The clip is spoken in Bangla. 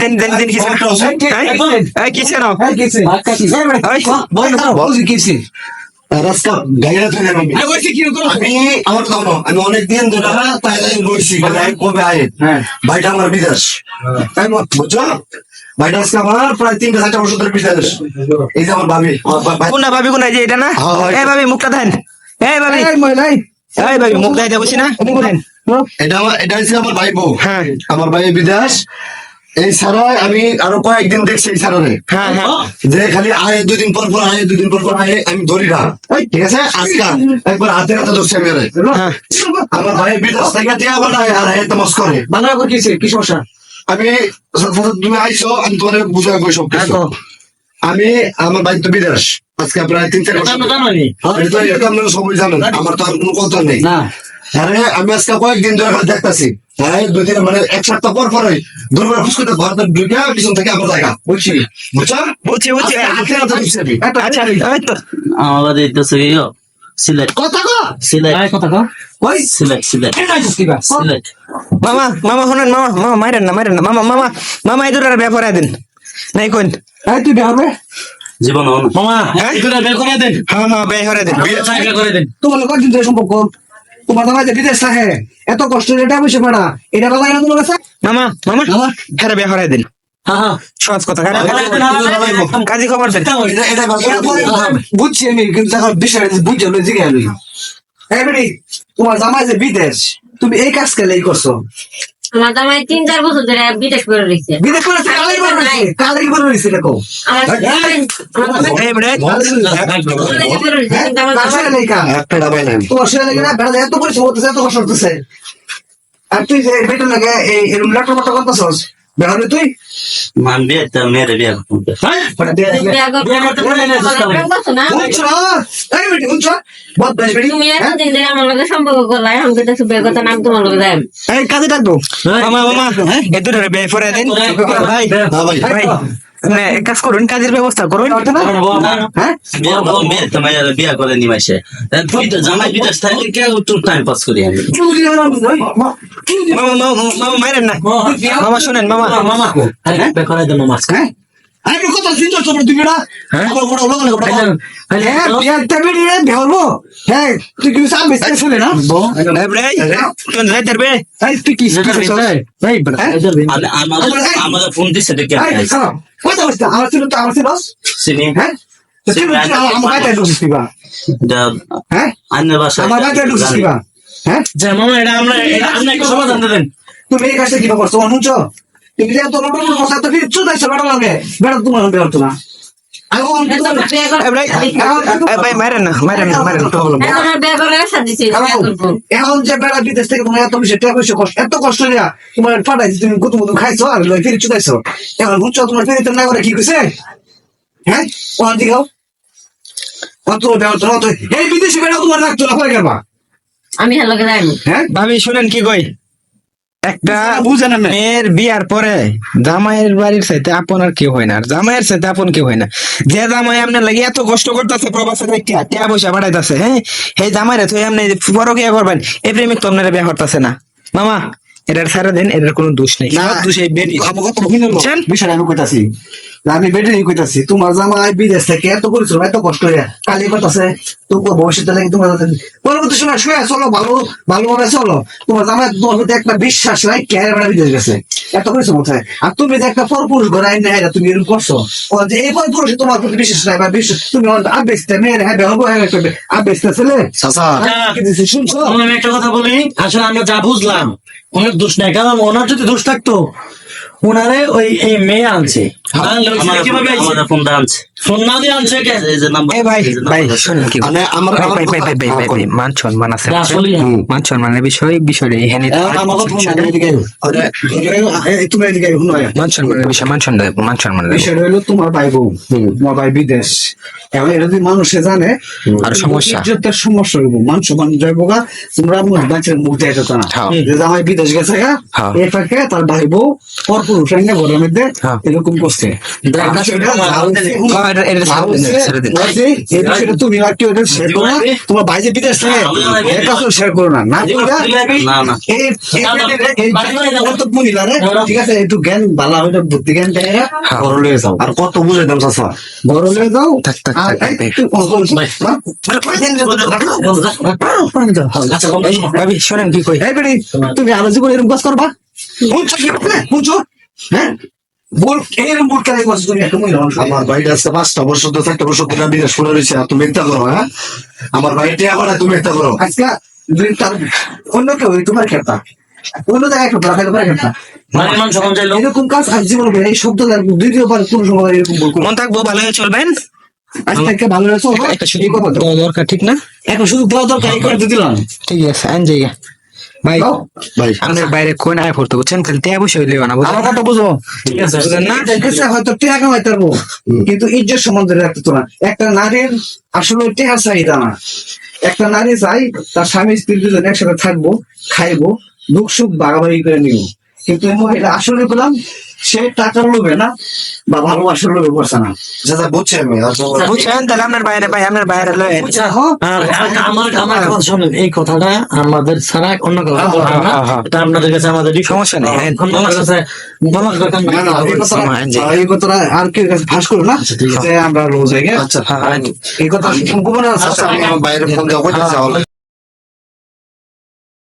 দেন কিসে নাও রাস্তা গাইয়া থাকে আমি আমার কথা বলো, আমি অনেকদিন ধরে তাই বলছি কবে আয় ভাইটা আমার বিদেশ তাই বুঝছো ভাইটা আজকে আমার প্রায় 3-4 বছর ধরে বিদেশ। এই যে আমার ভাবি কোন ভাবি কোন যে এটা না এই ভাবি মুখটা দেন এই ভাবি এই ভাবি মুখ দেয় বসি না দেন এটা হচ্ছে আমার ভাই বউ। হ্যাঁ আমার ভাই বিদেশ। এই ছাড়া আমি আরো কয়েকদিন দেখছি এই ছাড়ারে হ্যাঁ যে খালি আয় 2 দিন পর আয় 2 দিন পর আয় আমি ধরি না ঠিক আছে। আজকে একবার হাতে হাতে ধরছি আমি আমার ভাই বিদেশ থেকে দিয়ে আবার আর তোমাস করে বাংলা কি সমস্যা? আমি তুমি আইসো আমি তোমার বুঝাই বই সব কিছু। আমি আমার ভাই তো বিদেশ আজকে প্রায় 3-4 বছর আপনারা সবাই জানেন, আমার তো আর কোনো কথা নেই। আরে আমি আজকে কয়েকদিন ধরে দেখতেছি হ্যাঁ 2 দিন মানে 1 সপ্তাহ পর পরে দুর্বার ফুসকুতে ভারতের ঢুকে পিছন থেকে আমার জায়গা বলছি বলছি হাতে হাতে ধরছি আমি। আচ্ছা এই তো আমাদের দিতেছে সিলেট কথা কো সিলেট কথা কও ওই সিলেট সিলেট মামা শুনেন মামা মারেন না মামা এই দুটার ব্যাপারে দিন নাই কোন তুই বিয়ে হবে জীবন মামা এটা বের করে দেন। হ্যাঁ বের করে দিন বিয়ে করে দেন। তোমার কতদিন ধরে সম্পর্ক? তোমার দাদা যে বিদেশ থাকে এত কষ্ট এটা বসে পড়া এটা বাবা না তোমার কাছে মামা হ্যাঁ বের করে দিন সহজ কথা কাজী খবর দেন বুঝছি আমি কিন্তু বিষয় বুঝছি জিজ্ঞাসা আমি এবারে তোমার জামাই যে বিদেশ তুমি এই কাজ কেন করছো? আমার জামাই 3-4 বছর ধরে বিদেশ করে রয়েছে। বিদেশ করে কালাই করে রয়েছে দেখো তোমার ছেলে লাগে না বেড়া এত পরিশ্রম করতেছে এত কষ্ট করতেছে আর তুই যে বেতন লাগে এরকম ল্যাপটপ মতো করতেছস বেড়াবে তুই মানবে তো মেরে বিয়ে তুমি এতদিন ধরে আমার লগে সম্পর্ক করলাই আমি তো বিয়ে করতে নাম তোমার লগে যাই এই কাজে ডাকবো মামা এই দুটার বের করে দিন ভাই মানে এক কাজ করুন কাজের ব্যবস্থা করুন বিয়ে করে নিমাইছে তুই তো জামাই বিদেশ থাকলে কে তোর টাইম পাস করি আমি মামা মারেন না মামা শুনেন মামা করে দেবো মাছ আমি কথা চিন্তা করছো তুমি না হ্যাঁ তুই কিন্তু সাম বেশি শুনে না তুই কি আমাদের ফোন দিচ্ছে দেখে কথা বলছি আমার ছিল তো আমার ছিল চিনি হ্যাঁ আমার বাড়িতে ঢুকছিস কিবা হ্যাঁ আন্নের বাসা আমার বাড়িতে ঢুকছিস কিবা হ্যাঁ মামা এটা আমরা একটু সমাধান দেন তুমি এই কাজটা কিবা করছো অনুজ তুমি যে তোমার কথা তো ফির চুদাইছো বেড়া লাগে বেড়া তোমার বেড়া তো না ভাই মারেন না এখন যে বেড়া বিদেশ থেকে তোমার এত বেশি টাকা পয়সা কষ্ট এত কষ্ট দেয়া তোমার ফাটাইছি তুমি কত মতো খাইছো আর ফিরে চুদাইছো এখন বুঝছো তোমার ফিরে না করে কি কইছে হ্যাঁ ওখান থেকে অত এই বিদেশি বেড়া তোমার লাগতো না হয়ে গেবা আমি হ্যাঁ লগে যাই হ্যাঁ ভাবি শুনেন কি কই একটা বুঝেন মেয়ের বিয়ার পরে জামাইয়ের বাড়ির সাথে আপন আর কেউ হয় না আর জামাইয়ের সাথে আপন কেউ হয় না। যে জামাই আপনার লাগে এত কষ্ট করতেছে প্রবাসে টাকা পয়সা বাড়াইতেছে হ্যাঁ এই জামাইরে তো আপনি পরকিয়া করবেন এই প্রেমিক তো আপনারা বিয়ে করতেছে না মামা এটার সারা দিন এটার কোনো দোষ নেই দোষ এই বেরি বিষয়টা আমি কইতাছি আমি বেটে কইতাছি তোমার জামাই বিদেশ থেকে এত পরিশ্রম এত কষ্ট হয়ে কালি করতেছে তোমার ভবিষ্যতে লাগে তোমার পরবর্তী সময় শুয়ে চলো ভালোভাবে চলো তোমার জামাই তোমার প্রতি একটা বিশ্বাস নাই ক্যারেবাড়া বিদেশ গেছে এত পরিশ্রম হচ্ছে আর তুমি যে একটা পরপুরুষ ঘরে না তুমি এরকম করছো যে এই পরপুরুষ তোমার প্রতি বিশ্বাস নাই বা বিশ্বাস তুমি আবেসতে মেয়ের হ্যাঁ বেহবো আবেসতে ছেলে শুনছো আমি একটা কথা বলি আসলে আমরা যা বুঝলাম অনেক দোষ নাই কারণ ওনার যদি দোষ থাকতো ওনারে ওই এই মেয়ে আনছে কিভাবে ফোন না দিয়ে আনছে মান সম্মান আছে মান সম্মানের বিষয়টা এখানে মান সম্মানের বিষয় মান সম্মানের বিষয়টা হলো তোমার ভাই বউ তোমার ভাই বিদেশ এখন এটা যদি মানুষে জানে আর সমস্যা ইজ্জতের সমস্যা হইব মান সম্মান যাইবো গা তোমরা বাচ্চার মুখ দেয় যেত না যে জামাই বিদেশ গেছে গা এটাকে তার ভাই বউ পরপুরুষ ঘরের মধ্যে এরকম করছে করছে তুমি আর কেউ শেয়ার করো না, তোমার বাইরে বিদেশ থেকে শেয়ার করো না, না কইরা না না মহিলা রে, ঠিক আছে, একটু জ্ঞান ভালো হবে, বুদ্ধি জ্ঞান দেয়, বড় লয়ে যাও, আর কত বুঝে দাম চাচা বড় লয়ে যাও। থাক, থাক, আর থাক, থাক। একটু আচ্ছা ভাবি শোনেন কি কই, এই বেটি, তুমি আরো জীবন এরকম কাজ করবা? বুঝছো কি? বুঝছো? হ্যাঁ, বল এরকম বুট কেন করছো তুমি? একটা মহিলা মানুষ। আমার ভাইটা আজকে 5টা বছর তো 4টা বছর ধরে বিদেশ করে রয়েছে, আর তুমি একটা করো, হ্যাঁ? আমার ভাইটা আবার তুমি একটা করো। আজকে তার অন্য কেউ তোমার খেতা, অন্য জায়গায় খেতা, তোমার খেতা। মানে মানুষ যখন যাইলো এরকম কাজ আজ জীবন হবে, এই শব্দ দ্বিতীয়বার কোন সময় এরকম বলবো। মন থাকবো ভালো হয়ে চলবেন। আজকে একটা ভালো রয়েছে, একটা শুধু দেওয়া দরকার, ঠিক না? এখন শুধু দেওয়া দরকার, এই করে দিলাম। ঠিক আছে, আইন জায়গা ভাই, দাও। ভাই আপনার বাইরে কোন আয় পড়তে বুঝছেন, খালি তে বসে হইলে না, বুঝলেন? আমার কথা বুঝো, ঠিক আছে বুঝলেন না? দেশে হয়তো টেহা কামাইতে পারবো, কিন্তু ইজ্জত সম্বন্ধে রাখতে তো না। একটা নারীর আসলে টেহা চাহিদা না, একটা নারী চাই তার স্বামী স্ত্রী দুজন একসাথে থাকবো, খাইবো, দুঃখ সুখ ভাগাভাগি করে নিব। কিন্তু এই মহিলা আসলে বললাম, সে টাকার লোভে না বা ভালোবাসার লোভে পড়ছে না। চাচা বুঝছি আমি, আর তোমার- বুঝছেন? তাহলে আপনার বাইরে ভাই, আপনার বাইরে লয়ে আমার কথা শোনেন, এই কথাটা আমাদের ছাড়া অন্য কাউকে বলবেন না। এটা আপনাদের কাছে আমাদের সমস্যা নেই, হ্যাঁ। আমার কাছে বলার দরকার নাই। না, এই কথাটা- আইন যে- এই কথাটা আর কেউ কাছে ফাঁস করো না, যে আমরা রোজ আচ্ছা এই কথা গোপনে আছে। আচ্ছা, আমি আমার বাইরে ফোন দেওয়া করতেছি